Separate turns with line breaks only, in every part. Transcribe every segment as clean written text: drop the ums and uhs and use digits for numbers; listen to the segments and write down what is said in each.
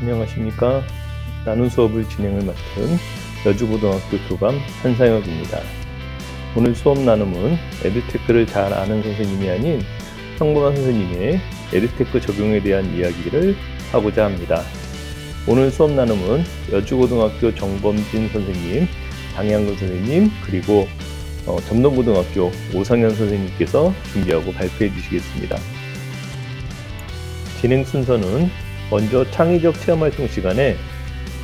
안녕하십니까. 나눈 수업을 진행을 맡은 여주고등학교 교감 한상혁입니다. 오늘 수업 나눔은 에듀테크를 잘 아는 선생님이 아닌 평범한 선생님의 에듀테크 적용에 대한 이야기를 하고자 합니다. 오늘 수업 나눔은 여주고등학교 정범진 선생님, 장양근 선생님, 그리고 점동고등학교 오상현 선생님께서 준비하고 발표해 주시겠습니다. 진행 순서는 먼저 창의적 체험활동 시간에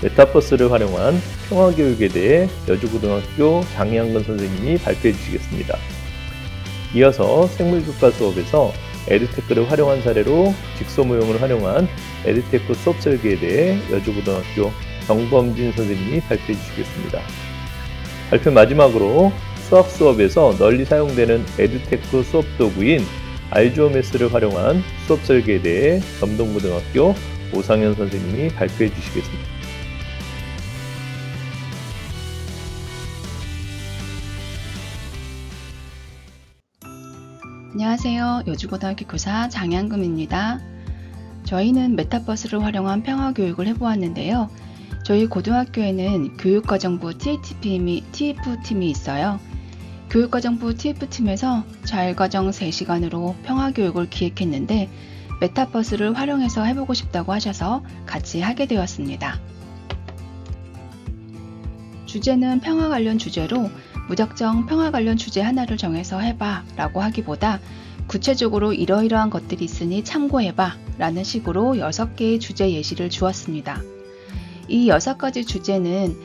메타버스를 활용한 평화교육에 대해 여주고등학교 장양근 선생님이 발표해 주시겠습니다. 이어서 생물교과 수업에서 에듀테크를 활용한 사례로 직소모형을 활용한 에듀테크 수업 설계에 대해 여주고등학교 정범진 선생님이 발표해 주시겠습니다. 발표 마지막으로 수학 수업에서 널리 사용되는 에듀테크 수업 도구인 알지오메스를 활용한 수업 설계에 대해 점동고등학교 오상현 선생님이 발표해 주시겠습니다.
안녕하세요. 여주고등학교 교사 장양금입니다. 저희는 메타버스를 활용한 평화교육을 해보았는데요. 저희 고등학교에는 교육과정부 TF팀이 있어요. 교육과정부 TF팀에서 자율과정 3시간으로 평화교육을 기획했는데 메타버스를 활용해서 해보고 싶다고 하셔서 같이 하게 되었습니다. 주제는 평화 관련 주제로 무작정 평화 관련 주제 하나를 정해서 해봐 라고 하기보다 구체적으로 이러이러한 것들이 있으니 참고해봐 라는 식으로 6개의 주제 예시를 주었습니다. 이 6가지 주제는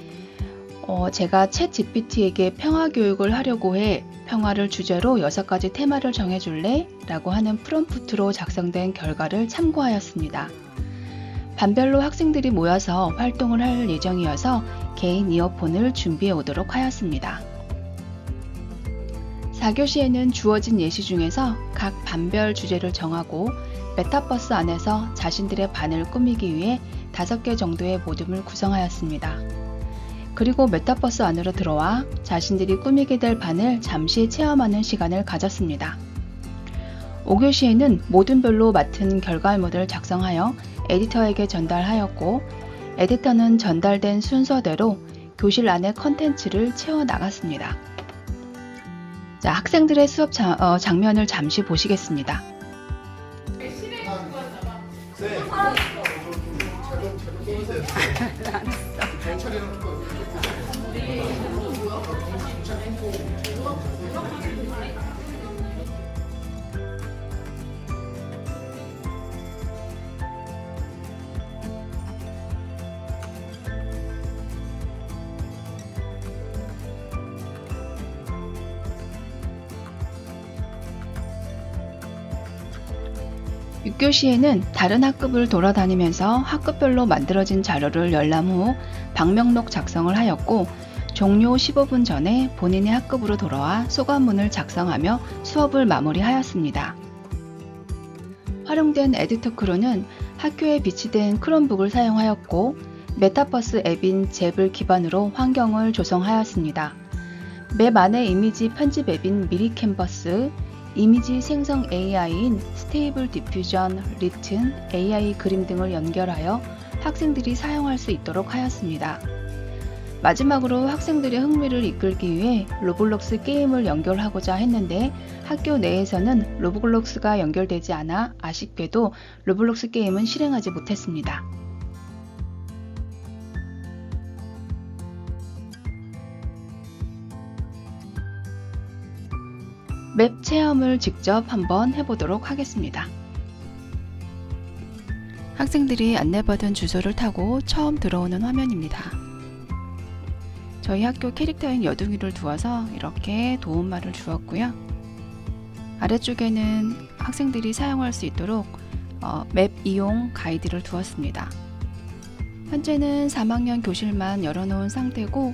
제가 챗GPT에게 평화교육을 하려고 해 평화를 주제로 6가지 테마를 정해줄래? 라고 하는 프롬프트로 작성된 결과를 참고하였습니다. 반별로 학생들이 모여서 활동을 할 예정이어서 개인 이어폰을 준비해 오도록 하였습니다. 4교시에는 주어진 예시 중에서 각 반별 주제를 정하고 메타버스 안에서 자신들의 반을 꾸미기 위해 5개 정도의 모듈을 구성하였습니다. 그리고 메타버스 안으로 들어와 자신들이 꾸미게 될 반을 잠시 체험하는 시간을 가졌습니다. 5교시에는 모듈별로 맡은 결과물을 작성하여 에디터에게 전달하였고 에디터는 전달된 순서대로 교실 안의 컨텐츠를 채워 나갔습니다. 자, 학생들의 수업 장면을 잠시 보시겠습니다. (6교시에는) 다른 학급을 돌아다니면서 학급별로 만들어진 자료를 열람 후 방명록 작성을 하였고 종료 15분 전에 본인의 학급으로 돌아와 소감문을 작성하며 수업을 마무리하였습니다. 활용된 에듀토크로는 학교에 비치된 크롬북을 사용하였고 메타버스 앱인 잽을 기반으로 환경을 조성하였습니다. 맵 안에 이미지 편집 앱인 미리캔버스, 이미지 생성 AI인 스테이블 디퓨전, 리튼, AI 그림 등을 연결하여 학생들이 사용할 수 있도록 하였습니다. 마지막으로 학생들의 흥미를 이끌기 위해 로블록스 게임을 연결하고자 했는데 학교 내에서는 로블록스가 연결되지 않아 아쉽게도 로블록스 게임은 실행하지 못했습니다. 맵 체험을 직접 한번 해보도록 하겠습니다. 학생들이 안내받은 주소를 타고 처음 들어오는 화면입니다. 저희 학교 캐릭터인 여둥이를 두어서 이렇게 도움말을 주었고요. 아래쪽에는 학생들이 사용할 수 있도록 맵 이용 가이드를 두었습니다. 현재는 3학년 교실만 열어놓은 상태고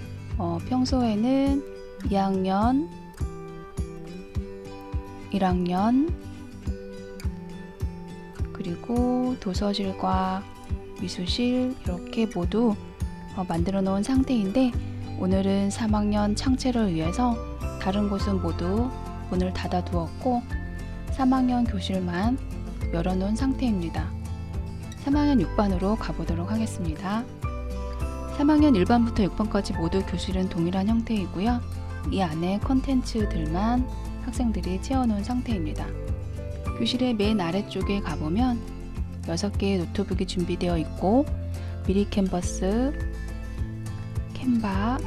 평소에는 2학년, 1학년, 그리고 도서실과 미술실 이렇게 모두 만들어 놓은 상태인데 오늘은 3학년 창체를 위해서 다른 곳은 모두 문을 닫아 두었고 3학년 교실만 열어놓은 상태입니다. 3학년 6반으로 가보도록 하겠습니다. 3학년 1반부터 6반까지 모두 교실은 동일한 형태이고요. 이 안에 컨텐츠들만 학생들이 채워놓은 상태입니다. 교실의 맨 아래쪽에 가보면 6개의 노트북이 준비되어 있고 미리 캔버스, 캔바,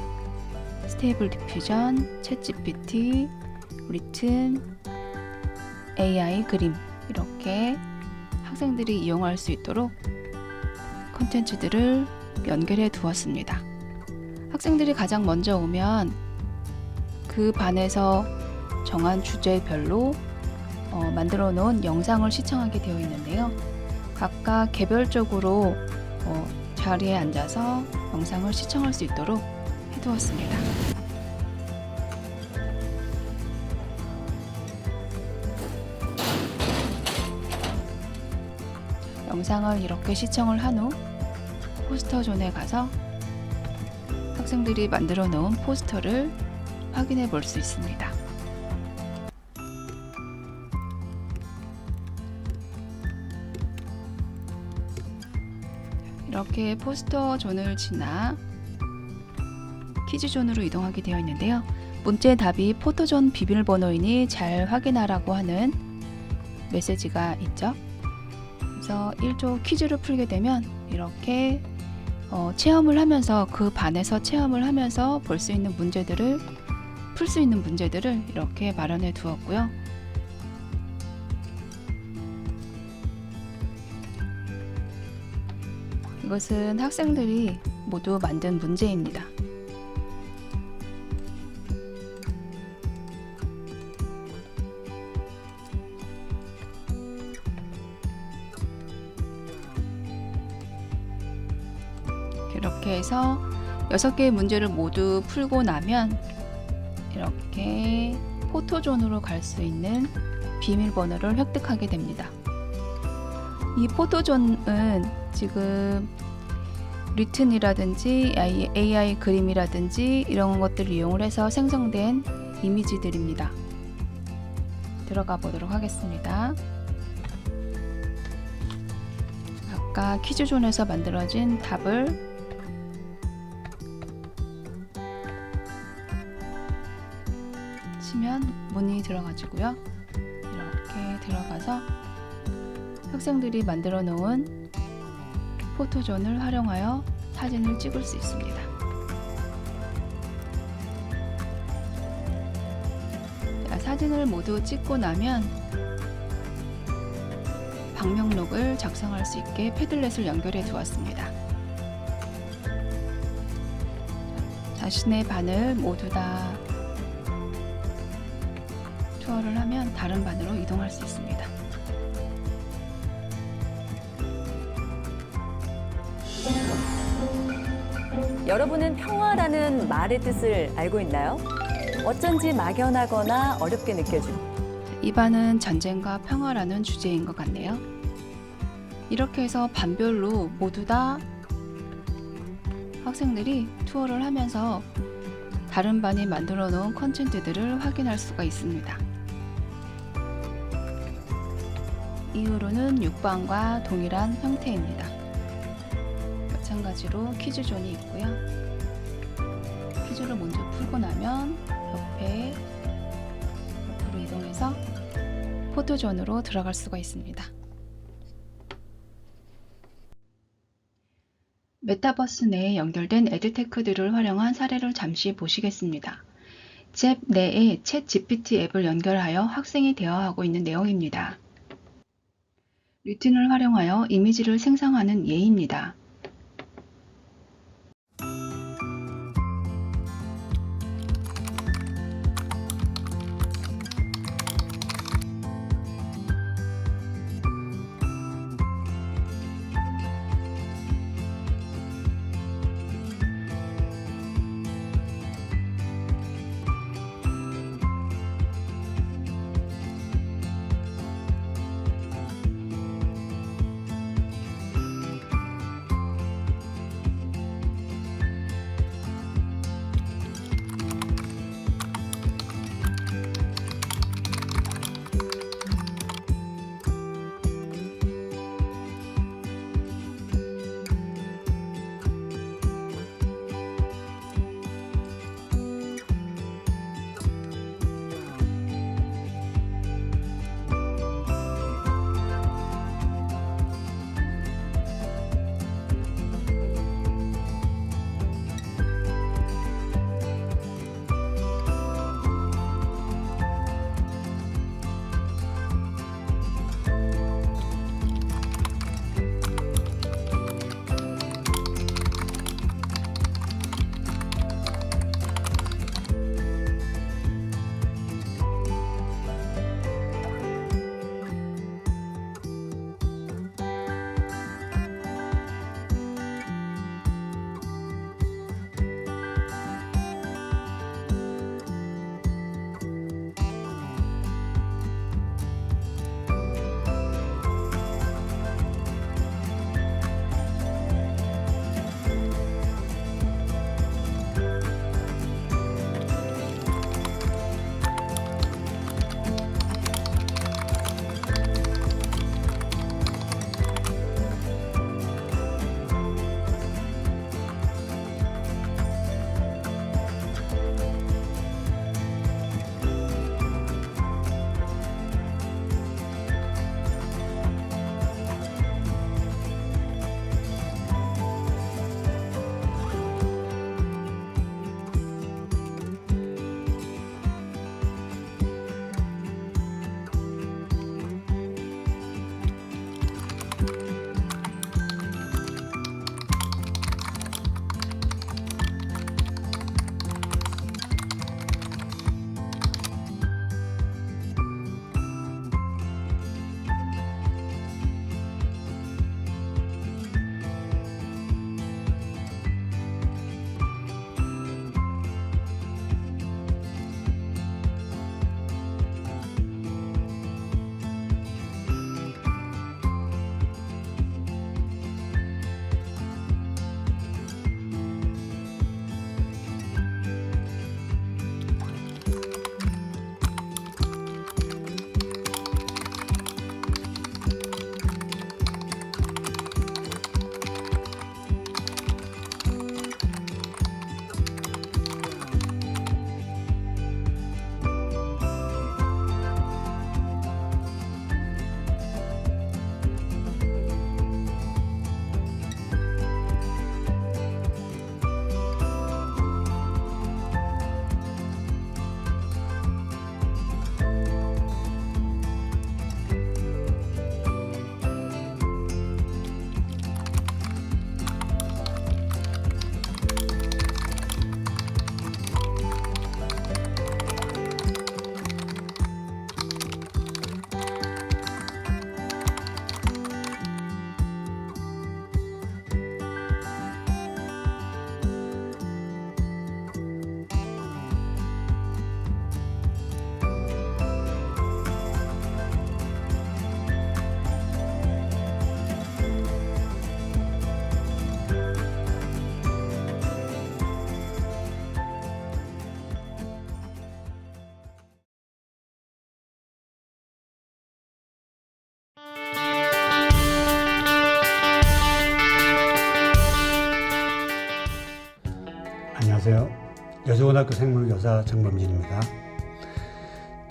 스테이블 디퓨전, 챗GPT, 리튼, AI 그림 이렇게 학생들이 이용할 수 있도록 콘텐츠들을 연결해 두었습니다. 학생들이 가장 먼저 오면 그 반에서 정한 주제별로 만들어 놓은 영상을 시청하게 되어 있는데요. 각각 개별적으로 자리에 앉아서 영상을 시청할 수 있도록 해두었습니다. 영상을 이렇게 시청을 한 후 포스터 존에 가서 학생들이 만들어 놓은 포스터를 확인해 볼 수 있습니다. 이렇게 포스터 존을 지나 퀴즈 존으로 이동하게 되어 있는데요. 문제 답이 포토존 비밀번호이니 잘 확인하라고 하는 메시지가 있죠. 그래서 1조 퀴즈를 풀게 되면 이렇게 체험을 하면서 그 반에서 체험을 하면서 볼 수 있는 문제들을 풀 수 있는 문제들을 이렇게 마련해 두었고요. 이것은 학생들이 모두 만든 문제입니다. 이렇게 해서 6개의 문제를 모두 풀고 나면 이렇게 포토존으로 갈 수 있는 비밀번호를 획득하게 됩니다. 이 포토존은 지금 리튼이라든지 AI 그림이라든지 이런 것들을 이용을 해서 생성된 이미지들입니다. 들어가 보도록 하겠습니다. 아까 퀴즈존에서 만들어진 답을 치면 문이 들어가지고요. 이렇게 들어가서 학생들이 만들어 놓은 포토존을 활용하여 사진을 찍을 수 있습니다. 자, 사진을 모두 찍고 나면 방명록을 작성할 수 있게 패들렛을 연결해 두었습니다. 자신의 반을 모두 다 투어를 하면 다른 반으로 이동할 수 있습니다.
여러분은 평화라는 말의 뜻을 알고 있나요? 어쩐지 막연하거나 어렵게 느껴집니다.
이 반은 전쟁과 평화라는 주제인 것 같네요. 이렇게 해서 반별로 모두 다 학생들이 투어를 하면서 다른 반이 만들어 놓은 콘텐츠들을 확인할 수가 있습니다. 이후로는 6반과 동일한 형태입니다. 마찬가지로 퀴즈존이 있고요. 퀴즈를 먼저 풀고 나면 옆에 옆으로 이동해서 포토존으로 들어갈 수가 있습니다. 메타버스 내에 연결된 에듀테크들을 활용한 사례를 잠시 보시겠습니다. 잽 내에 챗GPT 앱을 연결하여 학생이 대화하고 있는 내용입니다. 리튼을 활용하여 이미지를 생성하는 예입니다.
고등학교 생물교사 정범진입니다.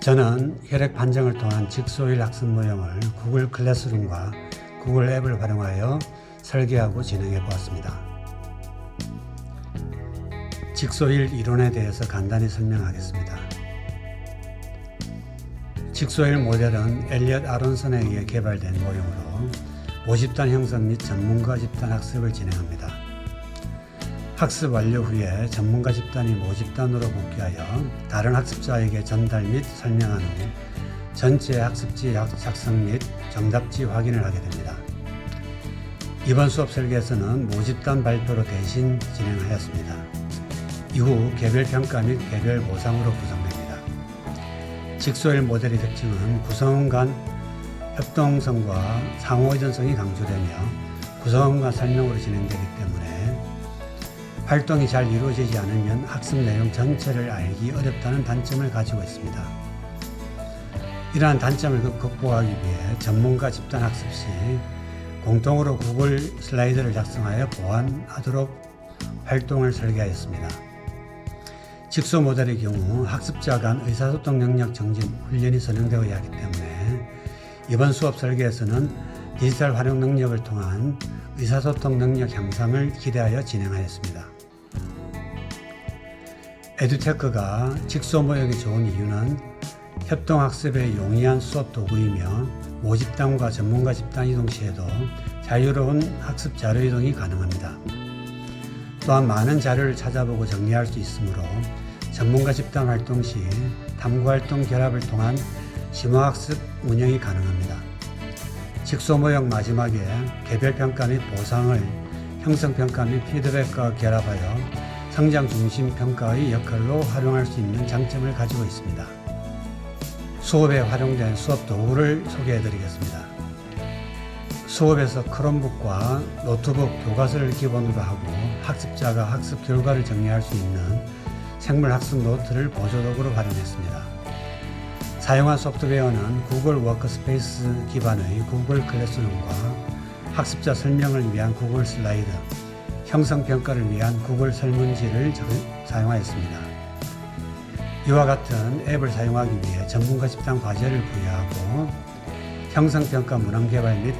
저는 혈액 판정을 통한 직소일 학습 모형을 구글 클래스룸과 구글 앱을 활용하여 설계하고 진행해 보았습니다. 직소일 이론에 대해서 간단히 설명하겠습니다. 직소일 모델은 엘리엇 아론슨에 의해 개발된 모형으로 모집단 형성 및 전문가 집단 학습을 진행합니다. 학습 완료 후에 전문가 집단이 모집단으로 복귀하여 다른 학습자에게 전달 및 설명한 후 전체 학습지 작성 및 정답지 확인을 하게 됩니다. 이번 수업 설계에서는 모집단 발표로 대신 진행하였습니다. 이후 개별 평가 및 개별 보상으로 구성됩니다. 직소일 모델의 특징은 구성원 간 협동성과 상호의존성이 강조되며 구성원 간 설명으로 진행되기 때문에 활동이 잘 이루어지지 않으면 학습 내용 전체를 알기 어렵다는 단점을 가지고 있습니다. 이러한 단점을 극복하기 위해 전문가 집단 학습 시 공통으로 구글 슬라이드를 작성하여 보완하도록 활동을 설계하였습니다. 직소 모델의 경우 학습자 간 의사소통 능력 정진 훈련이 선행되어야 하기 때문에 이번 수업 설계에서는 디지털 활용 능력을 통한 의사소통 능력 향상을 기대하여 진행하였습니다. 에듀테크가 직소 모형이 좋은 이유는 협동학습에 용이한 수업 도구이며 모집단과 전문가 집단 이동 시에도 자유로운 학습 자료 이동이 가능합니다. 또한 많은 자료를 찾아보고 정리할 수 있으므로 전문가 집단 활동 시 탐구활동 결합을 통한 심화학습 운영이 가능합니다. 직소 모형 마지막에 개별평가 및 보상을 형성평가 및 피드백과 결합하여 성장 중심 평가의 역할로 활용할 수 있는 장점을 가지고 있습니다. 수업에 활용된 수업 도구를 소개해 드리겠습니다. 수업에서 크롬북과 노트북, 교과서를 기본으로 하고 학습자가 학습 결과를 정리할 수 있는 생물학습 노트를 보조도구로 활용했습니다. 사용한 소프트웨어는 구글 워크스페이스 기반의 구글 클래스룸과 학습자 설명을 위한 구글 슬라이드, 형성평가를 위한 구글 설문지를 사용하였습니다. 이와 같은 앱을 사용하기 위해 전문가 집단 과제를 부여하고 형성평가 문항 개발 및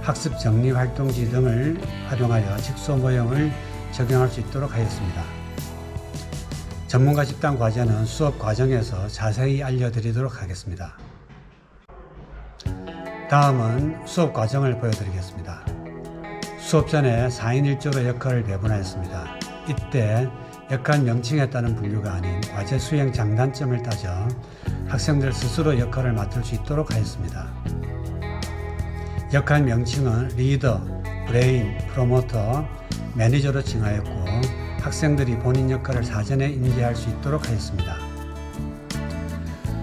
학습 정리 활동지 등을 활용하여 직소 모형을 적용할 수 있도록 하였습니다. 전문가 집단 과제는 수업 과정에서 자세히 알려드리도록 하겠습니다. 다음은 수업 과정을 보여드리겠습니다. 수업 전에 4인 1조로 역할을 배분하였습니다. 이때 역할 명칭에 따른 분류가 아닌 과제 수행 장단점을 따져 학생들 스스로 역할을 맡을 수 있도록 하였습니다. 역할 명칭은 리더, 브레인, 프로모터, 매니저로 칭하였고 학생들이 본인 역할을 사전에 인지할 수 있도록 하였습니다.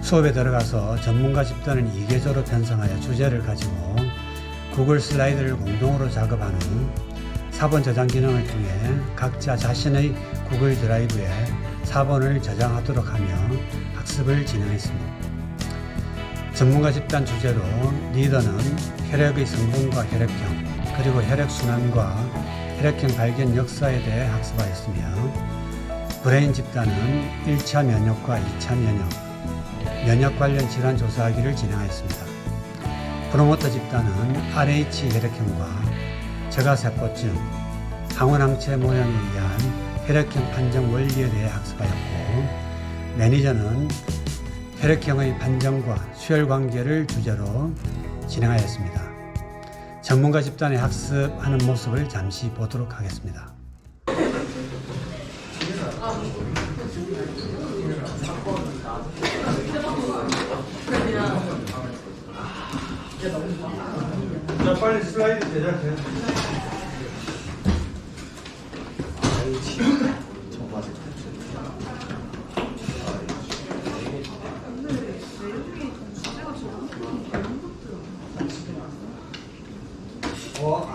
수업에 들어가서 전문가 집단을 2계조로 편성하여 주제를 가지고 구글 슬라이드를 공동으로 작업한 후 4번 저장 기능을 통해 각자 자신의 구글 드라이브에 4번을 저장하도록 하며 학습을 진행했습니다. 전문가 집단 주제로 리더는 혈액의 성분과 혈액형, 그리고 혈액순환과 혈액형 발견 역사에 대해 학습하였으며 브레인 집단은 1차 면역과 2차 면역 관련 질환 조사하기를 진행하였습니다. 프로모터 집단은 RH 혈액형과 저가세포증, 항원항체 모형에 의한 혈액형 판정 원리에 대해 학습하였고 매니저는 혈액형의 판정과 수혈 관계를 주제로 진행하였습니다. 전문가 집단의 학습하는 모습을 잠시 보도록 하겠습니다. 자, 빨리 슬라이드 제작해.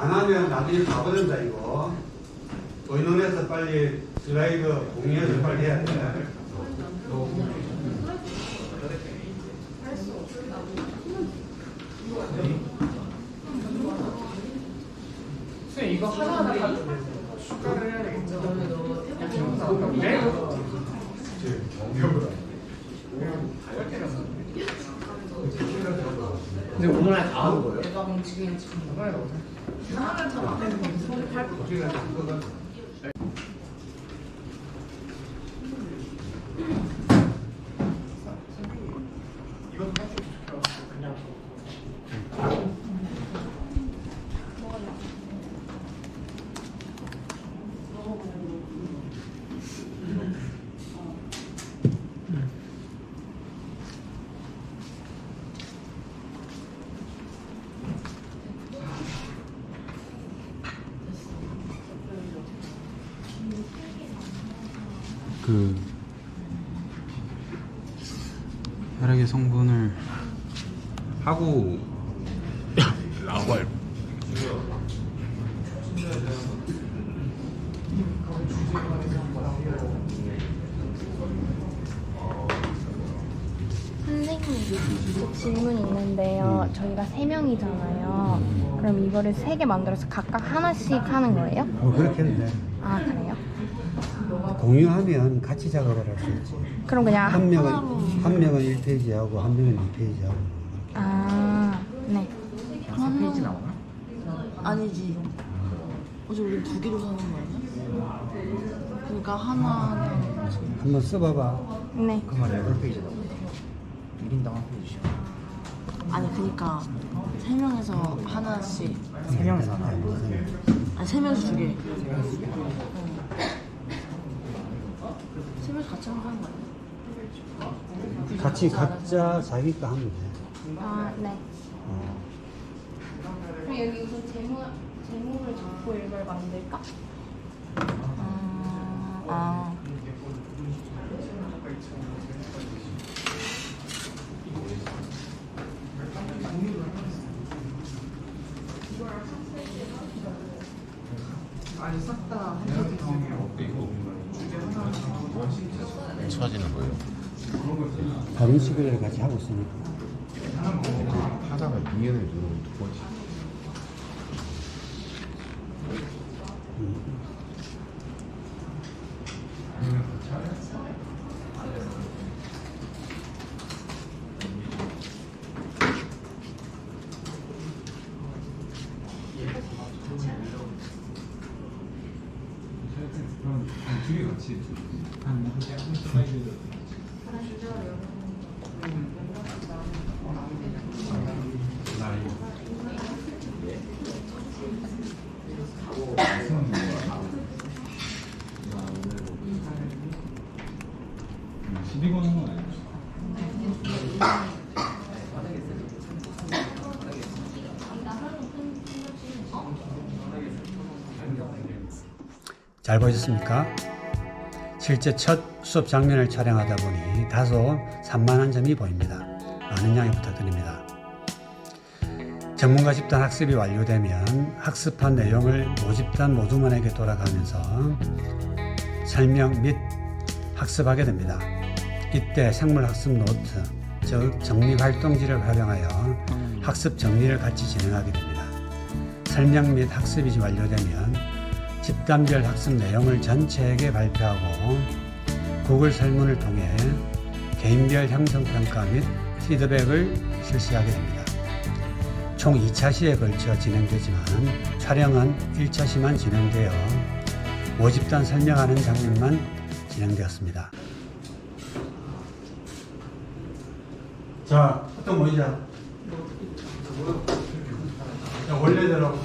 안 하면 나중에 가버린다 이거. 의논해서 빨리 슬라이드 공유해서 빨리 해야 돼.
이거 하나하나 추가를 해야 되겠죠? 네? 근데 오늘 다 하는 거예요?
그 혈액의 성분을 하고 나발
선생님, 질문이 있는데요. 저희가 3명이잖아요. 그럼 이거를 3개 만들어서 각각 하나씩 하는 거예요?
그렇게 해도 돼.
아, 그래요?
공유하면 같이 작업을 할 수 있지.
그럼 그냥
한 명은
하나로...
1페이지하고 한 명은 2페이지하고.
아, 네.
4페이지 나오나? 아니지. 어제 우리 2개로 사는 거 아니야? 그러니까 하나는
한번 써봐봐.
네.
그만 8페이지 나오네. 1인당 한 페이지씩.
아니 그러니까 3명에서 하나씩
3명에서 하나.
아니 3명에서 2개 3명에서 같이 하는 거 아니야?
같이 각자 자기 거 하면 돼.
아, 네. 그럼 여기 우선 제목을 적고 이걸 만들까?
아
쳐지는 거예요.
다른 식을 같이 하고 있으니까.
하다가 위에를 누르면 두 번째.
잘 보셨습니까? 실제 첫 수업 장면을 촬영하다 보니 다소 산만한 점이 보입니다. 많은 양해 부탁드립니다. 전문가 집단 학습이 완료되면 학습한 내용을 모집단 모두만에게 돌아가면서 설명 및 학습하게 됩니다. 이때 생물학습 노트, 즉 정리활동지를 활용하여 학습 정리를 같이 진행하게 됩니다. 설명 및 학습이 완료되면 집단별 학습 내용을 전체에게 발표하고 구글 설문을 통해 개인별 형성평가 및 피드백을 실시하게 됩니다. 총 2차 시에 걸쳐 진행되지만 촬영은 1차 시만 진행되어 모집단 설명하는 장면만 진행되었습니다. 자, 또 모이자. 자, 원래대로.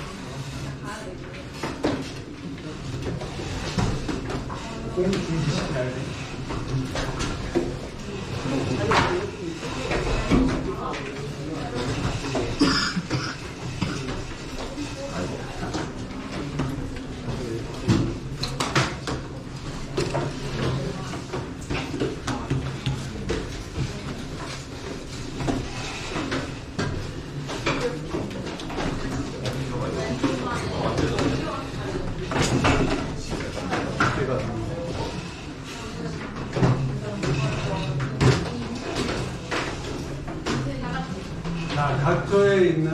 자, 각조에 있는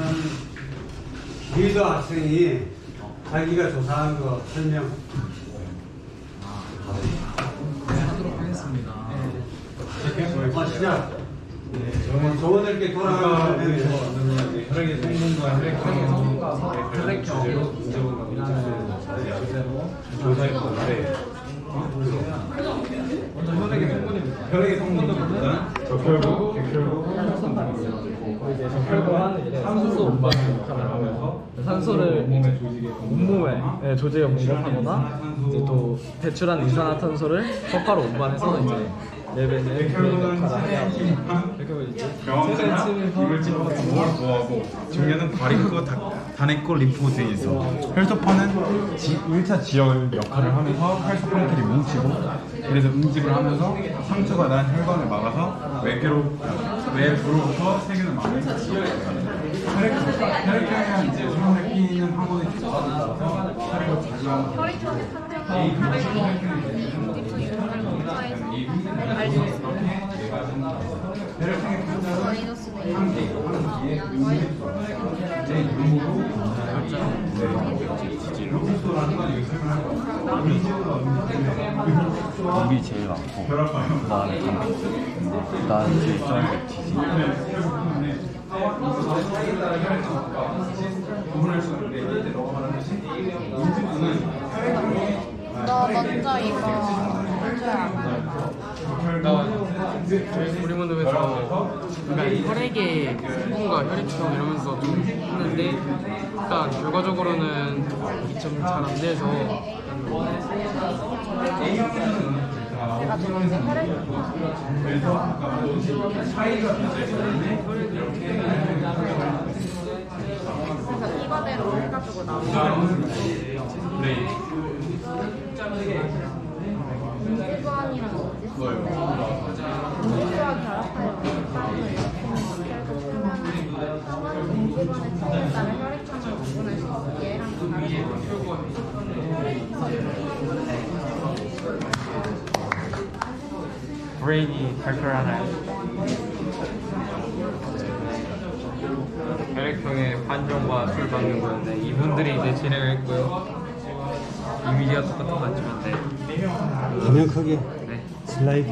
리더 학생이 자기가 조사한 거 설명.
하도록 하겠습니다.
시작. 저분들께 돌아가는 혈액의 성분과 혈액형 조사할 건데 혈액의 성분보다 적혈구, 백혈구, 적혈구와 산소 운반을 역할을 하면서
산소를
온몸의 조직에
온몸에 조직에 공급하거나 이제 또 배출한 이산화탄소를 척파로 운반해서 이제 내배는
백혈구는
역할을 하고
병원이나 이물질 같은 걸 보호하고 중요는 과립구, 단액구, 림프 등이 있어. 혈소판은 1차 지혈 역할을 하면서 혈소판끼리 뭉치고 그래서 응집을 하면서 상처가 난 혈관을 막아서 외부로부터 세균을 막아서 혈액형이랑 이제 손에 끼는 항원의 주사가 있어서 혈액을
물이 제일 많고 그다음에 감기 그다음에 제일 좀 지지
너 먼저 이거 해줘야
저희 우리문dom에서 약간 혈액의 성분과 혈액형 이러면서 좀 했는데 일단 결과적으로는 이게 좀 잘 안 돼서
제가 지금 이제 혈액 그래서 이거대로 해가지고 나오는 인수관이랑 뭐지? 인수관 결합하여 인수관의 질에 따라 혈액형을 구분할 수 있어. 얘랑
브레인이 발표를 하나요? 혈액형의 판정과 술 받는 거였는데 이분들이 이제 진행을 했고요. 이미지가 똑같은 것 같지만 네.
화면 크기
네.
슬라이드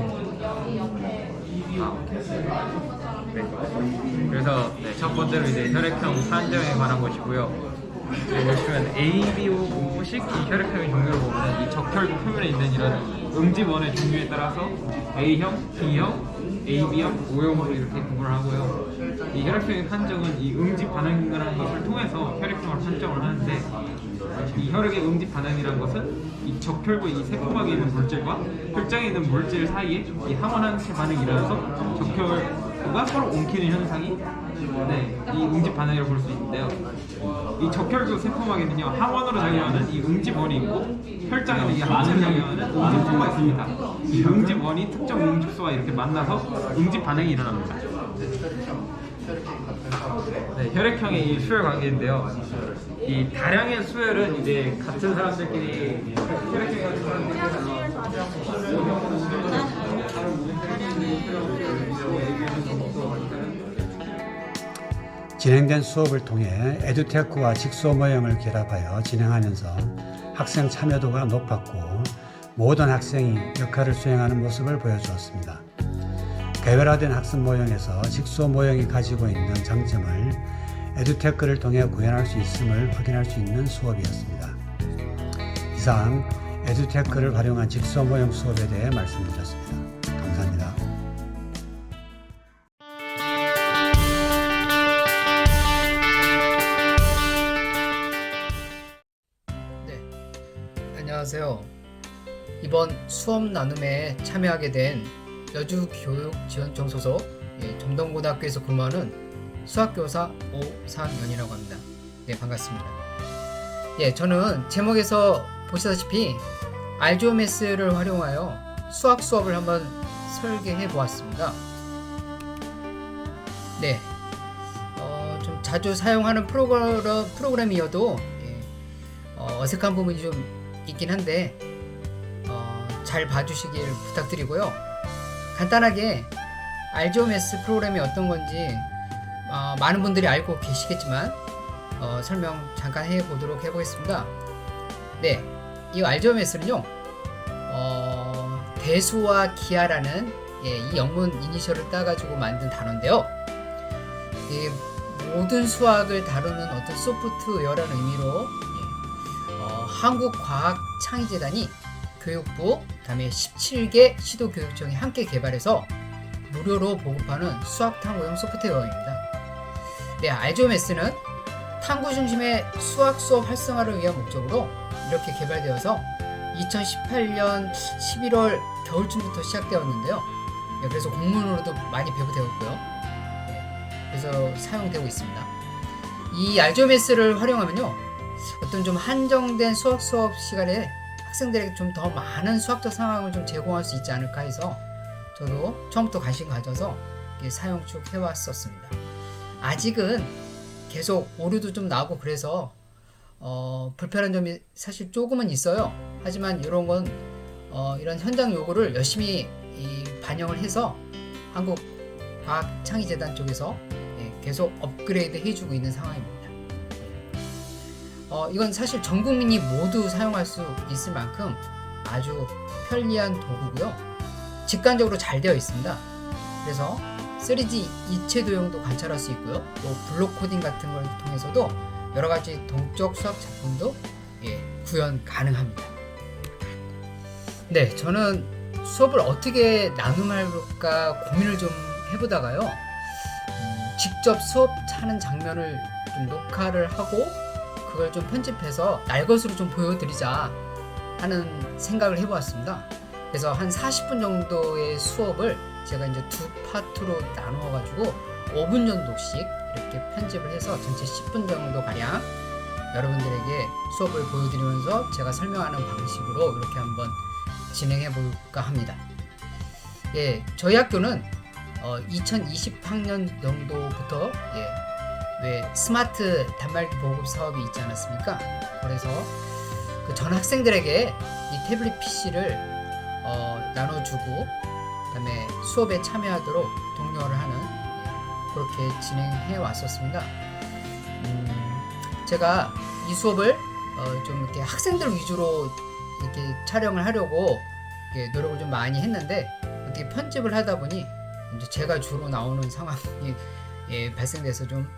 그래서 네, 첫 번째로 이제 혈액형 판정에 관한 것이고요. 보시면 A, B, O식 이 혈액형의 종류를 보면 이 적혈구 표면에 있는 이런 응집원의 종류에 따라서 A형, B형, AB형, O형으로 이렇게 구분을 하고요. 이 혈액형의 판정은 이 응집 반응이라는 것을 통해서 혈액형을 판정을 하는데 이 혈액의 응집 반응이라는 것은 이 적혈구 이 세포막에 있는 물질과 혈장에 있는 물질 사이에 이 항원항체 반응이 일어나서 적혈구가 서로 옮기는 현상이 이 응집 반응이라고 볼 수 있는데요. 이 적혈구 세포막에는요 항원으로 작용하는 이 응집원이 있고 혈장에는 이 항체로 작용하는 응집소가 있습니다. 이 응집원이 특정 응집소와 이렇게 만나서 응집 반응이 일어납니다. 네, 혈액형의 이 수혈 관계인데요. 이 다량의 수혈은 이제 같은 사람들끼리 혈액형이 같은 사람들끼리
진행된 수업을 통해 에듀테크와 직소 모형을 결합하여 진행하면서 학생 참여도가 높았고 모든 학생이 역할을 수행하는 모습을 보여주었습니다. 개별화된 학습 모형에서 직소 모형이 가지고 있는 장점을 에듀테크를 통해 구현할 수 있음을 확인할 수 있는 수업이었습니다. 이상 에듀테크를 활용한 직소 모형 수업에 대해 말씀드렸습니다. 감사합니다.
안녕하세요. 이번 수업 나눔에 참여하게 된 여주교육지원청 소속 점동고등학교에서 근무하는 수학교사 오상연이라고 합니다. 네, 반갑습니다. 저는 제목에서 보시다시피 알조메스를 활용하여 수학 수업을 한번 설계해 보았습니다. 좀 자주 사용하는 프로그램이어도 어색한 부분이 좀 있긴 한데 잘 봐주시길 부탁드리고요. 간단하게 알조메스 프로그램이 어떤 건지 많은 분들이 알고 계시겠지만 설명 잠깐 해보도록 해보겠습니다. 이 알조메스는요 대수와 기하라는 이 영문 이니셜을 따가지고 만든 단어인데요. 모든 수학을 다루는 어떤 소프트웨어라는 의미로 한국과학창의재단이 교육부, 그다음에 17개 시도교육청이 함께 개발해서 무료로 보급하는 수학 탐구용 소프트웨어입니다. 네, 알조메스는 탐구 중심의 수학 수업 활성화를 위한 목적으로 이렇게 개발되어서 2018년 11월 겨울쯤부터 시작되었는데요. 네, 그래서 공문으로도 많이 배부되었고요. 네, 그래서 사용되고 있습니다. 이 알조메스를 활용하면요, 어떤 좀 한정된 수학 수업 시간에 학생들에게 좀 더 많은 수학적 상황을 좀 제공할 수 있지 않을까 해서 저도 처음부터 관심 가져서 사용 쭉 해왔었습니다. 아직은 계속 오류도 좀 나오고 그래서 불편한 점이 사실 조금은 있어요. 하지만 이런 건 이런 현장 요구를 열심히 반영을 해서 한국과학창의재단 쪽에서 계속 업그레이드 해주고 있는 상황입니다. 이건 사실 전 국민이 모두 사용할 수 있을 만큼 아주 편리한 도구고요. 직관적으로 잘 되어 있습니다. 그래서 3D 이체 도형도 관찰할 수 있고요. 또 블록 코딩 같은 걸 통해서도 여러 가지 동적 수학 작품도 구현 가능합니다. 네, 저는 수업을 어떻게 나눔할까 고민을 좀 해보다가요. 직접 수업 하는 장면을 좀 녹화를 하고 그걸 좀 편집해서 날 것으로 좀 보여드리자 하는 생각을 해보았습니다. 그래서 한 40분 정도의 수업을 제가 이제 두 파트로 나누어 가지고 5분 정도씩 이렇게 편집을 해서 전체 10분 정도 가량 여러분들에게 수업을 보여드리면서 제가 설명하는 방식으로 이렇게 한번 진행해 볼까 합니다. 예, 저희 학교는 2020학년 정도부터 왜 스마트 단말기 보급 사업이 있지 않았습니까? 그래서 그 전 학생들에게 이 태블릿 PC를 나눠주고 그다음에 수업에 참여하도록 독려를 하는 그렇게 진행해 왔었습니다. 제가 이 수업을 좀 이렇게 학생들 위주로 이렇게 촬영을 하려고 이렇게 노력을 좀 많이 했는데 이렇게 편집을 하다 보니 이제 제가 주로 나오는 상황이 발생돼서 좀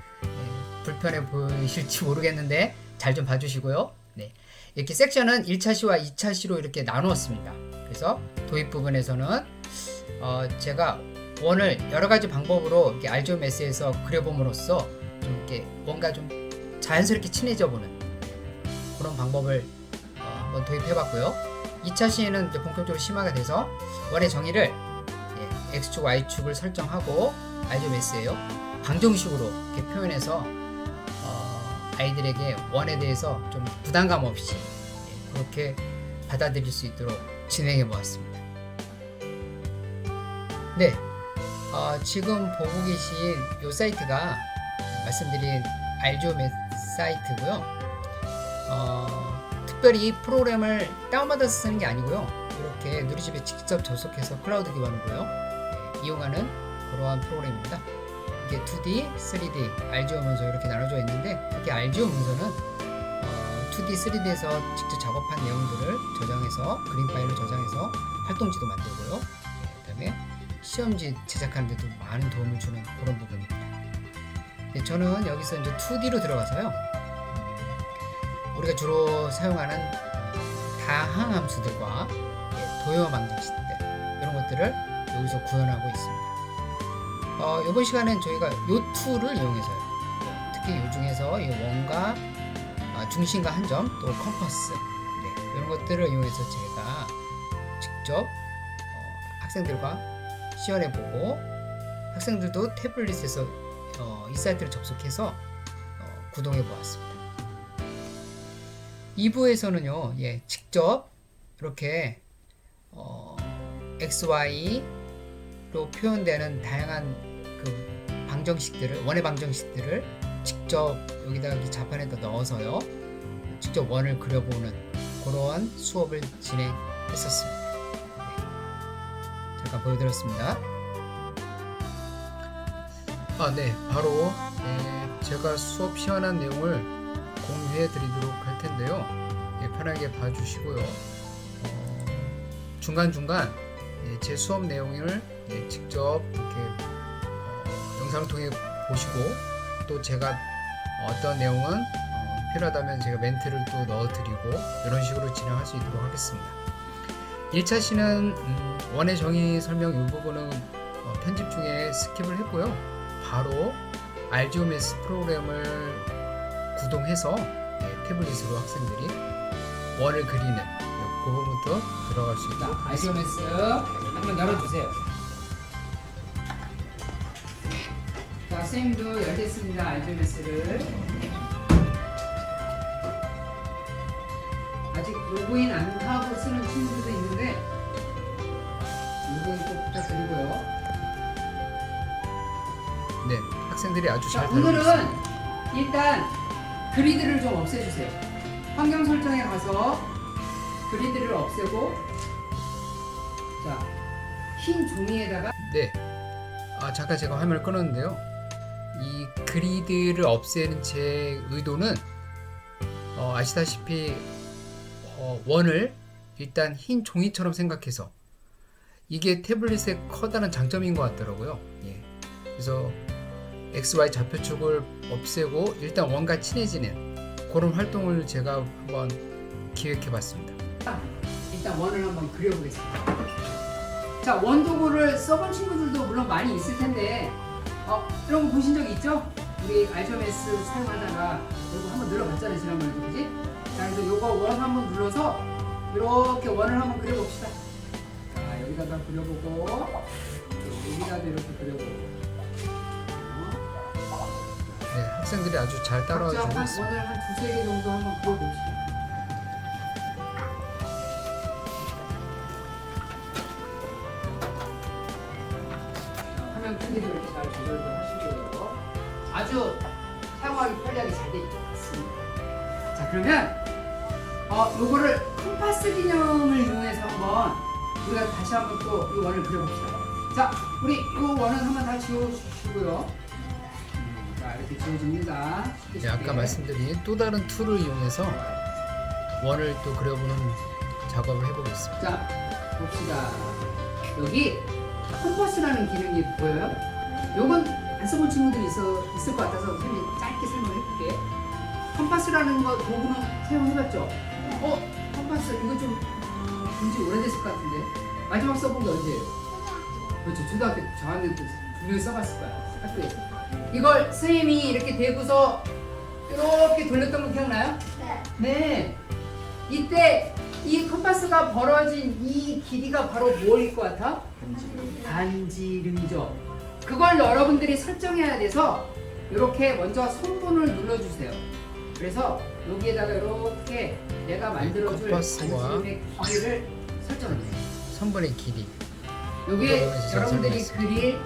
불편해 보이실지 모르겠는데 잘 좀 봐주시고요. 네, 이렇게 섹션은 1차 시와 2차 시로 이렇게 나누었습니다. 그래서 도입 부분에서는 제가 원을 여러 가지 방법으로 이렇게 알조메스에서 그려봄으로써 좀 이렇게 뭔가 좀 자연스럽게 친해져 보는 그런 방법을 한번 도입해봤고요. 2차 시에는 이제 본격적으로 심화가 돼서 원의 정의를 X축, Y축을 설정하고 알조메스예요. 방정식으로 이렇게 표현해서 아이들에게 원에 대해서 좀 부담감 없이 그렇게 받아들일 수 있도록 진행해 보았습니다. 네, 지금 보고 계신 이 사이트가 말씀드린 알조메스 사이트고요. 특별히 프로그램을 다운받아서 쓰는 게 아니고요. 이렇게 누리집에 직접 접속해서 클라우드 기반으로요 이용하는 그러한 프로그램입니다. 이게 2D, 3D, RGO 문서 이렇게 나눠져 있는데 특히 RGO 문서는 2D, 3D에서 직접 작업한 내용들을 저장해서 그림 파일을 저장해서 활동지도 만들고요. 그 다음에 시험지 제작하는 데도 많은 도움을 주는 그런 부분입니다. 네, 저는 여기서 이제 2D로 들어가서요. 우리가 주로 사용하는 다항 함수들과 도형 방정식들 이런 것들을 여기서 구현하고 있습니다. 이번 시간엔 저희가 이 툴을 이용해서요. 특히 이 중에서 이 원과 중심과 한 점, 또 컴퍼스 이런 것들을 이용해서 제가 직접 학생들과 시연해보고 학생들도 태블릿에서 이 사이트를 접속해서 구동해보았습니다. 2부에서는요, 직접 이렇게 XY로 표현되는 다양한 그 방정식들을, 원의 방정식들을 직접 여기다가 자판에다 넣어서요, 직접 원을 그려보는 그러한 수업을 진행했었습니다. 잠깐 보여드렸습니다. 네, 바로 제가 수업 시연한 내용을 공유해 드리도록 할 텐데요. 편하게 봐주시고요. 중간중간 제 수업 내용을 예, 직접 이렇게 영상을 통해 보시고 또 제가 어떤 내용은 필요하다면 제가 멘트를 또 넣어드리고 이런 식으로 진행할 수 있도록 하겠습니다. 1차 시는 원의 정의 설명 이 부분은 편집 중에 스킵을 했고요. 바로 RGOMS 프로그램을 구동해서 태블릿으로 학생들이 원을 그리는 그 부분부터 들어갈 수 있도록 RGOMS 한번 열어주세요. 자, 선생님도 열겠습니다. RGOMS를 아직 로그인 안 하고 쓰는 친구들도 있는데 로그인 꼭 부탁드리고요. 네, 학생들이 아주 잘 다루고 있습니다. 오늘은 일단 그리드를 좀 없애주세요. 환경 설정에 가서 그리드를 없애고, 자, 흰 종이에다가 잠깐 제가 화면을 끊었는데요. 이 그리드를 없애는 제 의도는 아시다시피 원을 일단 흰 종이처럼 생각해서 이게 태블릿의 커다란 장점인 것 같더라고요. 예. 그래서 XY 좌표축을 없애고 일단 원과 친해지는 그런 활동을 제가 한번 기획해 봤습니다. 일단 원을 한번 그려보겠습니다. 자, 원 도구를 써본 친구들도 물론 많이 있을 텐데 이런 거 보신 적 있죠? 우리 RGOMS 사용하다가 이거 한번 눌러봤잖아요, 지난번에도. 그지? 자, 그래서 요거 원 한번 눌러서 이렇게 원을 한번 그려봅시다. 자, 여기다가 그려보고 여기다도 이렇게 그려보고. 네, 학생들이 아주 잘 따라와 주고 있습니다. 원을 한 두세 개 정도 한번 그려봅시다. 화면 크기도 이렇게 잘 조절도 하시고요. 아주 사용하기 편리하게 잘 되어 있습니다. 자, 그러면 요거를 컴파스 기능을 이용해서 한번 우리가 다시 한번 또 이 원을 그려봅시다. 자, 우리 이 원은 한번 다 지워주시고요. 자, 이렇게 지워집니다. 네, 아까 말씀드린 또 다른 툴을 이용해서 원을 또 그려보는 작업을 해보겠습니다. 자, 봅시다. 여기 컴파스라는 기능이 보여요? 요건 안 써본 친구들이 있을 것 같아서 선생님이 짧게 설명해볼게. 컴파스라는 거 도구는 사용해봤죠? 컴파스 이거 좀 본지 오래됐을 것 같은데 마지막 써본 게 언제예요? 그렇죠, 초등학교 저한테 분명히 써봤을 거야, 학교에서. 이걸 선생님이 이렇게 대고서 이렇게 돌렸던 거 기억나요? 네. 이때 이 컴파스가 벌어진 이 길이가 바로 뭐일 것 같아? 반지름이죠. 그걸 여러분들이 설정해야 돼서 이렇게 먼저 선분을 눌러주세요. 그래서 여기에다가 이렇게 내가 만들어줄 반지름의 길이를 설정해요. 선분의 길이. 이게 여러분들이 그릴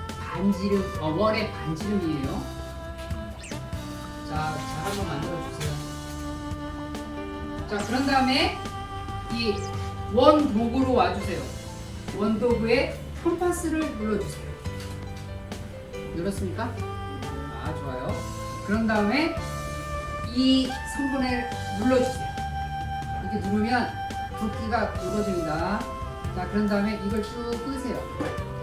반지름, 원의 반지름이에요. 자, 잘 한번 만들어주세요. 자, 그런 다음에 이 원 도구로 와주세요. 원 도구에 컴파스를 눌러주세요. 눌렀습니까? 좋아요. 그런 다음에 이 성분을 눌러주세요. 이렇게 누르면 붓기가 굵어집니다. 자, 그런 다음에 이걸 쭉 끄세요.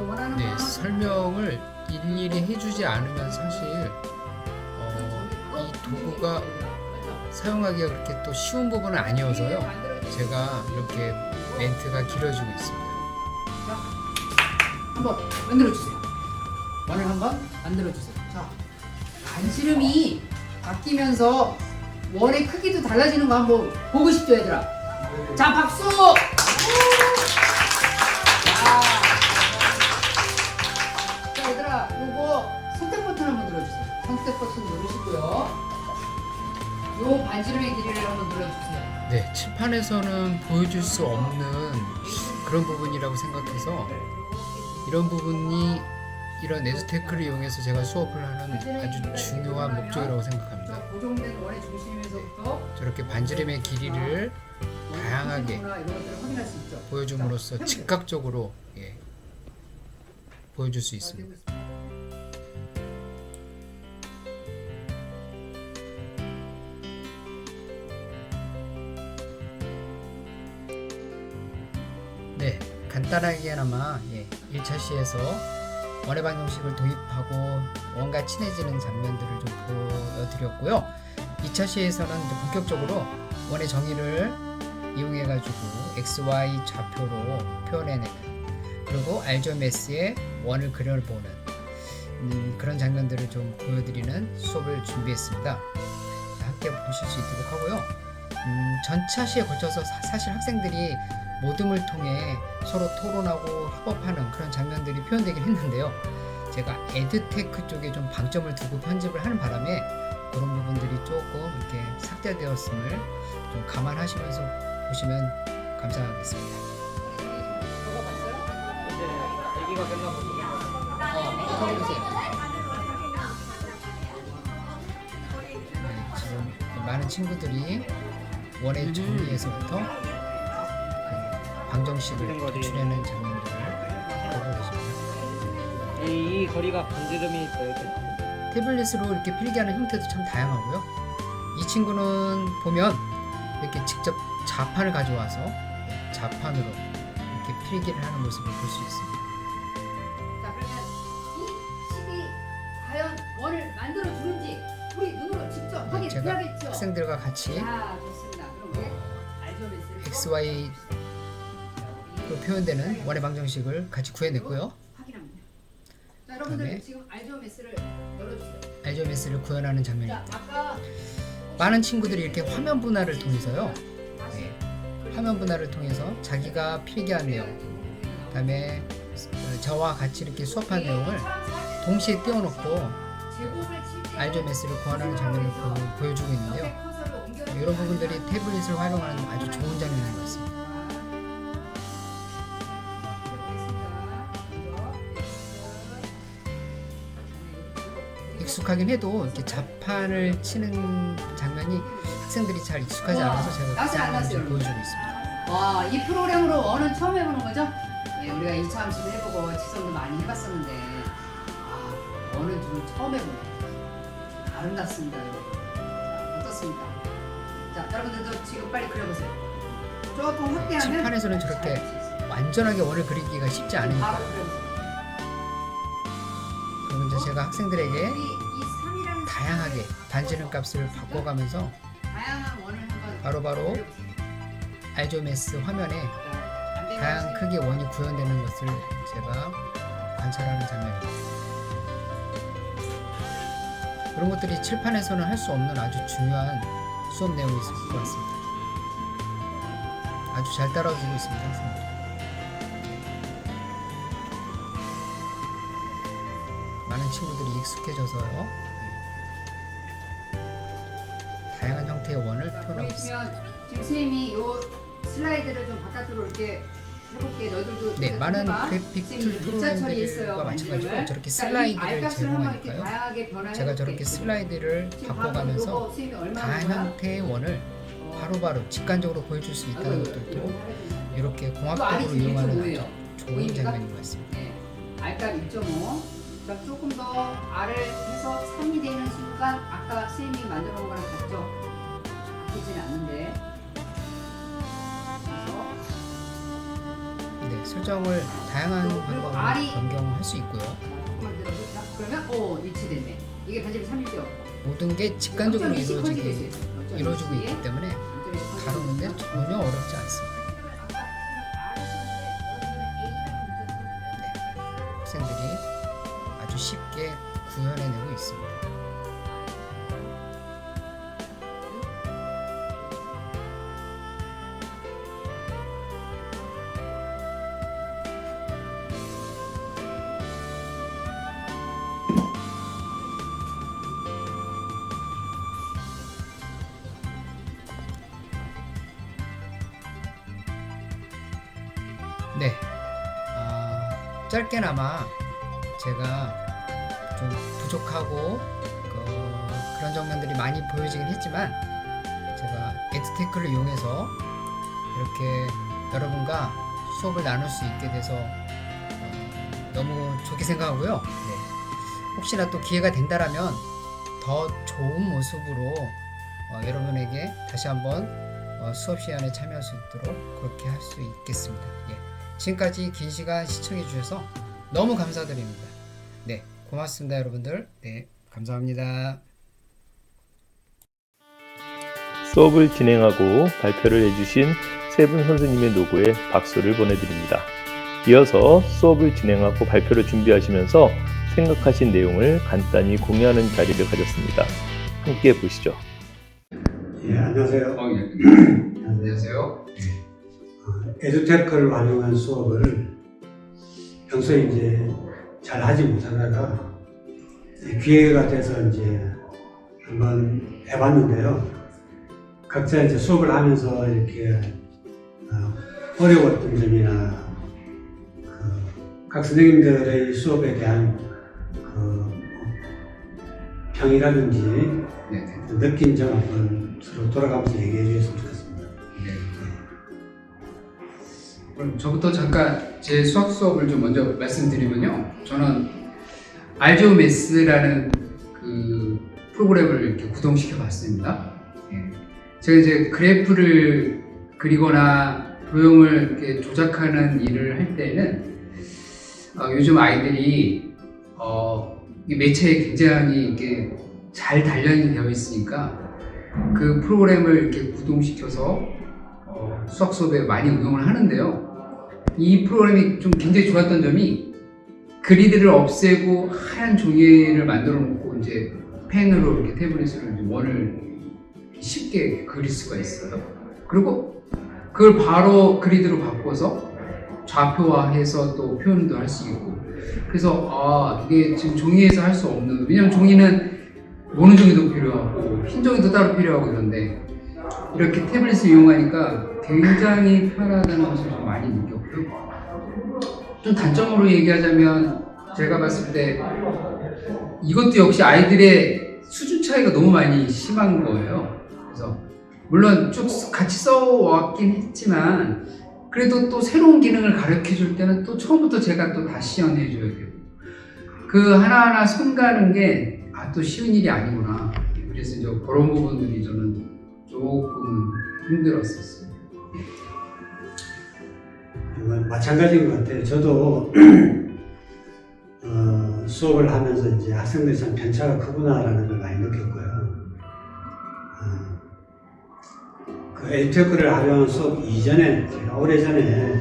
원하는 네, 설명을 일일이 해주지 않으면 사실 이 도구가 사용하기가 그렇게 또 쉬운 부분은 아니어서요. 제가 이렇게 멘트가 길어지고 있습니다. 자, 한번 만들어주세요. 원을 한번 만들어주세요. 자, 반지름이 바뀌면서 원의 크기도 달라지는 거 한번 보고 싶죠, 얘들아? 자, 박수! 자, 얘들아, 요거 선택 버튼 한번 눌러주세요. 선택 버튼 누르시고요. 요 반지름의 길이를 한번 눌러주세요. 네, 칠판에서는 보여줄 수 없는 그런 부분이라고 생각해서 이런 부분이 이런 에듀테크를 이용해서 제가 수업을 하는 아주 중요한 목적이라고 생각합니다. 고정된 원의 중심에서부터 저렇게 반지름의 길이를 다양하게 보여줌으로써 즉각적으로 보여줄 수 있습니다. 네, 간단히 간단하게나마 1차 시에서 원의 방정식을 도입하고 원과 친해지는 장면들을 좀 보여드렸고요. 2차 시에서는 이제 본격적으로 원의 정의를 이용해가지고 XY 좌표로 표현해내는 그리고 알조메스의 원을 그려보는 그런 장면들을 좀 보여드리는 수업을 준비했습니다. 함께 보실 수 있도록 하고요. 전차 시에 걸쳐서 사실 학생들이 모둠을 통해 서로 토론하고 협업하는 그런 장면들이 표현되긴 했는데요. 제가 에듀테크 쪽에 좀 방점을 두고 편집을 하는 바람에 그런 부분들이 조금 이렇게 삭제되었음을 좀 감안하시면서 보시면 감사하겠습니다.
얘기가 끝나고
써보세요. 지금 많은 친구들이 원의 정리에서부터 방정식을 도출해내는 장면들을 보고 계십니다.
이 거리가 반지름이 이렇게
태블릿으로 이렇게 필기하는 형태도 참 다양하고요. 이 친구는 보면 이렇게 직접 자판을 가져와서 자판으로 이렇게 필기를 하는 모습을 볼 수 있습니다.
자, 그러면 이 식이 과연 원을 만들어 주는지 우리 눈으로 직접
제가
확인해야겠죠.
학생들과 같이
자, 좋습니다. 그럼 우리 알조메스를
XY로 표현되는 원의 방정식을 같이 구해냈고요.
확인합니다. 자, 여러분들
그다음에
지금 알조메스를 열어주세요.
알조메스를 구현하는
자,
장면입니다.
아까
많은 친구들이 이렇게 화면 분할을 통해서요. 화면 분할을 통해서 자기가 필기한 내용, 그다음에 저와 같이 이렇게 수업한 내용을 동시에 띄워놓고 알조메스를 구현하는 장면을 보여주고 있는데요. 이런 부분들이 태블릿을 활용하는 아주 좋은 장면인 것 같습니다. 익숙하긴 해도 이렇게 자판을 치는 장면이 학생들이 잘 익숙하지 않아서 제가 그
나지
장면을
않았어요.
좀 보여주고 있습니다.
와, 이 프로그램으로 원은 처음 해보는 거죠? 예, 우리가 2차 함수도 해보고 지성도 많이 해봤었는데 원은 좀 처음 해보네. 아름답습니다. 자, 어떻습니까? 자, 여러분들도 지금 빨리 그려보세요. 조금 확대하면
칠판에서는 저렇게 완전하게 원을 그리기가 쉽지 않으니까.
바로 그려보세요.
그리고 이제 제가 학생들에게
우리 이 3이라는
다양하게 반지름 값을 바꿔가면서
다양한 원을 한번
바로바로
그려보세요.
알조메스 화면에
안 되면
다양한 크기의 원이 구현되는 것을 제가 관찰하는 장면입니다. 그런 것들이 칠판에서는 할 수 없는 아주 중요한 수업 내용이 있을 것 같습니다. 아주 잘 따라주고 있습니다, 학생들. 많은 친구들이 익숙해져서요. 다양한 형태의 원을 표현하고 있습니다.
보이시면 지금 선생님이 요 슬라이드를 좀 바깥으로 이렇게 해볼게. 너희들도
네, 많은
해봐.
그래픽
선생님이
툴
문자 처리했어요,
프로그램들과 마찬가지로
반지름을.
저렇게
자, 이
슬라이드를
알값을 한번 이렇게
제공하니까요.
다양하게 변화해
제가 저렇게
볼게요.
슬라이드를
지금
바꿔가면서
요거 선생님이 얼마
다양한
거야?
형태의 원을 바로바로 직관적으로 보여줄 수 있다는 것들도 이렇게
이거
공학적으로
아니지,
이용하는
1.5예요.
아주 좋은
보입니까?
장면인 것 같습니다.
네. 알값 1.5. 자, 조금 더 R을 해서 3이 되는 순간 아까 선생님이 만들어 놓은 거랑 같죠? 바뀌지는 않는데. 그래서
네, 설정을 다양한 방법으로
R이
변경할 수 있고요.
조금만 들어보자. 그러면 일치됐네. 이게 반지름 3이죠?
모든 게 직관적으로
0.2씩
이루어지고
커지겠어요.
있기 때문에 다루는데 전혀 어렵지 않습니다. 학생들이 아주 쉽게 구현해내고 있습니다. 네, 짧게나마 제가 좀 부족하고 그런 장면들이 많이 보여지긴 했지만 제가 에듀테크를 이용해서 이렇게 여러분과 수업을 나눌 수 있게 돼서 너무 좋게 생각하고요. 네, 혹시나 또 기회가 된다라면 더 좋은 모습으로 여러분에게 다시 한번 수업 시간에 참여할 수 있도록 그렇게 할 수 있겠습니다. 예. 지금까지 긴 시간 시청해 주셔서 너무 감사드립니다. 네, 고맙습니다, 여러분들. 네, 감사합니다.
수업을 진행하고 발표를 해주신 세 분 선생님의 노고에 박수를 보내드립니다. 이어서 수업을 진행하고 발표를 준비하시면서 생각하신 내용을 간단히 공유하는 자리를 가졌습니다. 함께 보시죠.
예, 안녕하세요.
안녕하세요.
에듀테크를 활용한 수업을 평소에 이제 잘 하지 못하다가 기회가 돼서 이제 한번 해봤는데요. 각자 이제 수업을 하면서 이렇게 어려웠던 점이나 각 선생님들의 수업에 대한 평이라든지 느낀 점 한번 서로 돌아가면서 얘기해 주셨으면 좋겠습니다.
그럼 저부터 잠깐 제 수학 수업을 좀 먼저 말씀드리면요. 저는 알지오매스라는 그 프로그램을 이렇게 구동시켜 봤습니다. 제가 이제 그래프를 그리거나 도형을 이렇게 조작하는 일을 할 때는 요즘 아이들이 이 매체에 굉장히 이렇게 잘 단련이 되어 있으니까 그 프로그램을 이렇게 구동시켜서 수학 수업에 많이 응용을 하는데요. 이 프로그램이 좀 굉장히 좋았던 점이 그리드를 없애고 하얀 종이를 만들어 놓고 이제 펜으로 이렇게 태블릿으로 이제 원을 쉽게 그릴 수가 있어요. 그리고 그걸 바로 그리드로 바꿔서 좌표화해서 또 표현도 할 수 있고, 그래서 이게 지금 종이에서 할 수 없는, 왜냐면 종이는 모는 종이도 필요하고 흰 종이도 따로 필요하고 이런데 이렇게 태블릿을 이용하니까 굉장히 편하다는 것을 좀 많이 느꼈고요. 좀 단점으로 얘기하자면 제가 봤을 때 이것도 역시 아이들의 수준 차이가 너무 많이 심한 거예요. 그래서 물론 쭉 같이 써왔긴 했지만 그래도 또 새로운 기능을 가르쳐 줄 때는 또 처음부터 제가 또 다시 연해줘야 되고 그 하나하나 손 가는 게 또 쉬운 일이 아니구나. 그래서 이제 그런 부분들이 저는 조금 힘들었었어요.
마찬가지인 것 같아요. 저도 수업을 하면서 이제 학생들이 참 편차가 크구나라는 걸 많이 느꼈고요. 그 에듀테크를 활용한 수업 이전에 제가 오래전에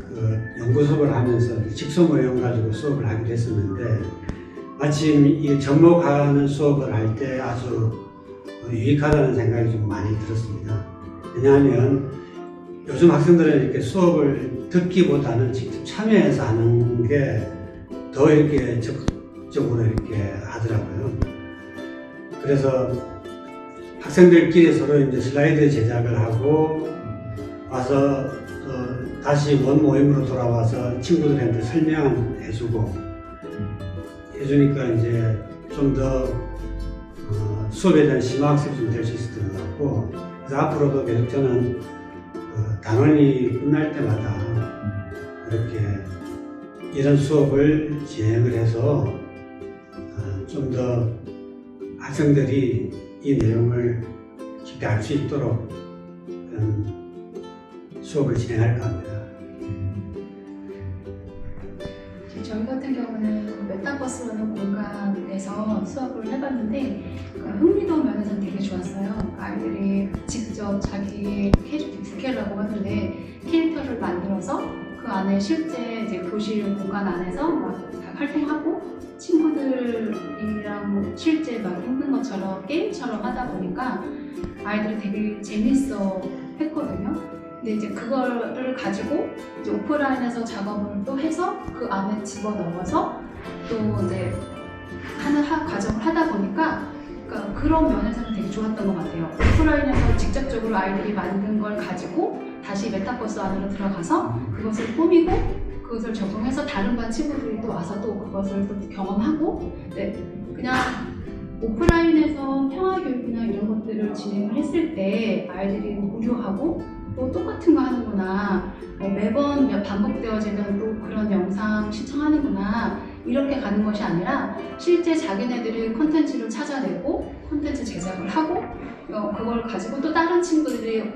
그 연구 수업을 하면서 직소 모형 가지고 수업을 하기도 했었는데 마침 이 접목하는 수업을 할 때 아주 유익하다는 생각이 좀 많이 들었습니다. 왜냐하면 요즘 학생들은 이렇게 수업을 듣기보다는 직접 참여해서 하는 게 더 이렇게 적극적으로 이렇게 하더라고요. 그래서 학생들끼리 서로 이제 슬라이드 제작을 하고 와서 다시 원 모임으로 돌아와서 친구들한테 설명해주고 해주니까 이제 좀 더 수업에 대한 심화학습이 좀 될 수 있었던 것 같고, 그래서 앞으로도 계속 저는 단원이 끝날 때마다 이렇게 이런 수업을 진행을 해서 좀 더 학생들이 이 내용을 깊이 알 수 있도록 그런 수업을 진행할까 합니다.
저희 같은 경우는 메타버스라는 공간에서 수업을 해봤는데 흥미로운 면에서는 되게 좋았어요. 아이들이 직접 자기 부캐라고 하는데 캐릭터를 만들어서 그 안에 실제 이제 교실 공간 안에서 막 활동하고 친구들이랑 실제 막 있는 것처럼 게임처럼 하다 보니까 아이들이 되게 재밌어 했거든요. 근데 이제 그거를 가지고 이제 오프라인에서 작업을 또 해서 그 안에 집어넣어서 또 이제 하는 과정을 하다 보니까 그러니까 그런 면에서는 되게 좋았던 것 같아요. 오프라인에서 직접적으로 아이들이 만든 걸 가지고 다시 메타버스 안으로 들어가서 그것을 꾸미고 그것을 적용해서 다른 반 친구들이 또 와서 또 그것을 또 경험하고, 네, 그냥 오프라인에서 평화교육이나 이런 것들을 진행을 했을 때 아이들이 우려하고 또 똑같은 거 하는구나, 매번 반복되어지는 또 그런 영상 시청하는구나, 이렇게 가는 것이 아니라 실제 자기네들이 콘텐츠를 찾아내고 콘텐츠 제작을 하고 그걸 가지고 또 다른 친구들이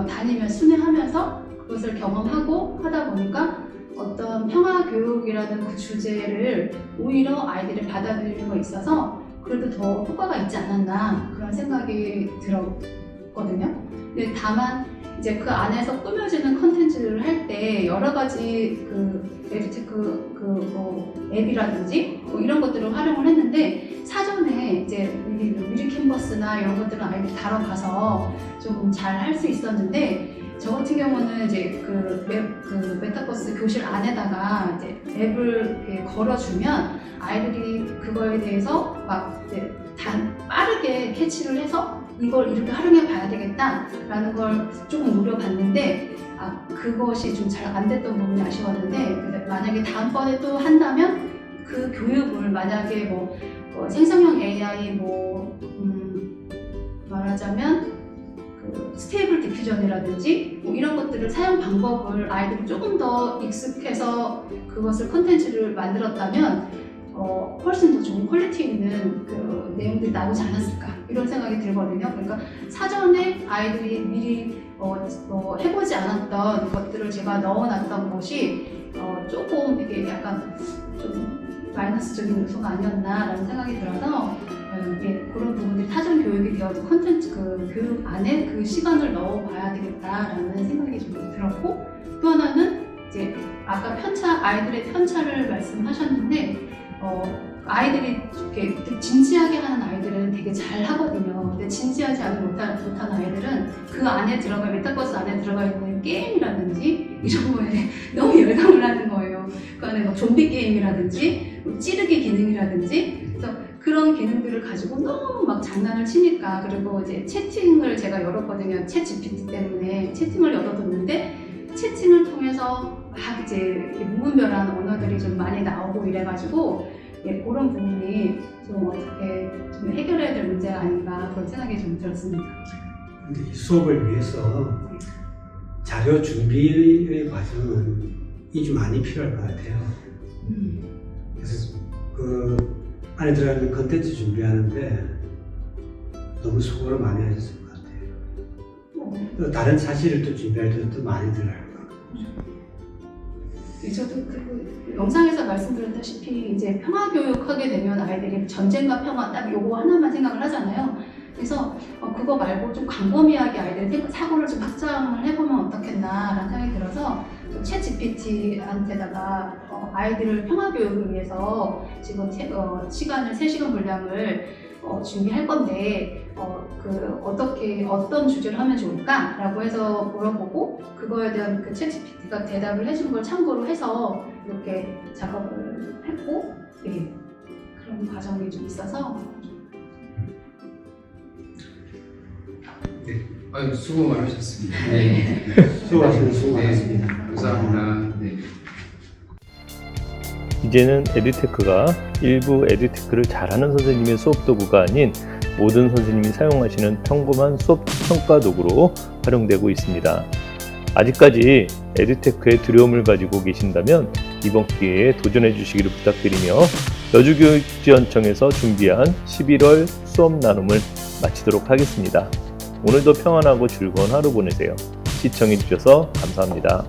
다니면 순회하면서 그것을 경험하고 하다 보니까 어떤 평화교육이라는 그 주제를 오히려 아이들이 받아들이는 거 있어서 그래도 더 효과가 있지 않았나 그런 생각이 들었거든요. 근데 다만 이제 그 안에서 꾸며지는 컨텐츠를 할 때 여러 가지 그 에듀테크 뭐 앱이라든지 뭐 이런 것들을 활용을 했는데 사전에 이제 미리 캔버스나 이런 것들은 아이들이 다뤄가서 좀 잘 할 수 있었는데 저 같은 경우는 이제 그 메타버스 교실 안에다가 이제 앱을 이렇게 걸어주면 아이들이 그거에 대해서 막 이제 빠르게 캐치를 해서 이걸 이렇게 활용해 봐야 되겠다라는 걸 조금 노려봤는데 그것이 좀 잘 안 됐던 부분이 아쉬웠는데 만약에 다음번에 또 한다면 그 교육을 만약에 뭐 생성형 AI 말하자면 스테이블 디퓨전이라든지 뭐 이런 것들을 사용 방법을 아이들이 조금 더 익숙해서 그것을 컨텐츠를 만들었다면 훨씬 더 좋은 퀄리티 있는 그 내용들이 나오지 않았을까 이런 생각이 들거든요. 그러니까 사전에 아이들이 미리 해보지 않았던 것들을 제가 넣어놨던 것이 조금 이게 약간 좀 마이너스적인 요소가 아니었나라는 생각이 들어서 그런 부분들이 사전 교육이 되어도 콘텐츠 그 교육 안에 그 시간을 넣어봐야 되겠다라는 생각이 좀 들었고 또 하나는 이제 아까 아이들의 편차를 말씀하셨는데 아이들이 이렇게 진지하게 하는 아이들은 되게 잘 하거든요. 근데 진지하지 못하는 아이들은 그 안에 메타버스 안에 들어가 있는 게임이라든지 이런 거에 너무 열광을 하는 거예요. 그 안에 뭐 좀비 게임이라든지 뭐 찌르기 기능이라든지 그래서 그런 기능들을 가지고 너무 막 장난을 치니까 그리고 이제 채팅을 제가 열었거든요. 챗 GPT 때문에 채팅을 열어뒀는데 채팅을 통해서 막 이제 무분별한 언어들이 좀 많이 나오고 이래가지고 그런 부분이 좀 어떻게 좀 해결해야 될 문제가 아닌가 그런 생각이 좀 들었습니다.
근데 이 수업을 위해서 자료 준비의 과정은 좀 많이 필요할 것 같아요. 그래서 그 안에 들어가는 컨텐츠 준비하는데 너무 수고를 많이 하셨을 것 같아요. 또 다른 사실을 또 준비할 때도 또 많이 들어갈 것 같고.
저도 그 영상에서 말씀드렸다시피 이제 평화 교육하게 되면 아이들이 전쟁과 평화 딱 요거 하나만 생각을 하잖아요. 그래서 그거 말고 좀 광범위하게 아이들의 사고를 좀 확장을 해보면 어떻겠나라는 생각이 들어서 챗 GPT한테다가 아이들을 평화 교육을 위해서 지금 시간을 3시간 분량을 준비할 건데 어떤 주제를 하면 좋을까라고 해서 물어보고 그거에 대한 그 챗 GPT가 대답을 해준 걸 참고로 해서 이렇게 작업을 했고 그런 과정이 좀 있어서
아유, 수고 많으셨습니다.
수고하셨습니다. 수고 많았습니다.
감사합니다. 네.
이제는 에듀테크가 일부 에듀테크를 잘하는 선생님의 수업 도구가 아닌 모든 선생님이 사용하시는 평범한 수업 평가 도구로 활용되고 있습니다. 아직까지 에듀테크의 두려움을 가지고 계신다면 이번 기회에 도전해 주시기를 부탁드리며 여주교육지원청에서 준비한 11월 수업 나눔을 마치도록 하겠습니다. 오늘도 평안하고 즐거운 하루 보내세요. 시청해 주셔서 감사합니다.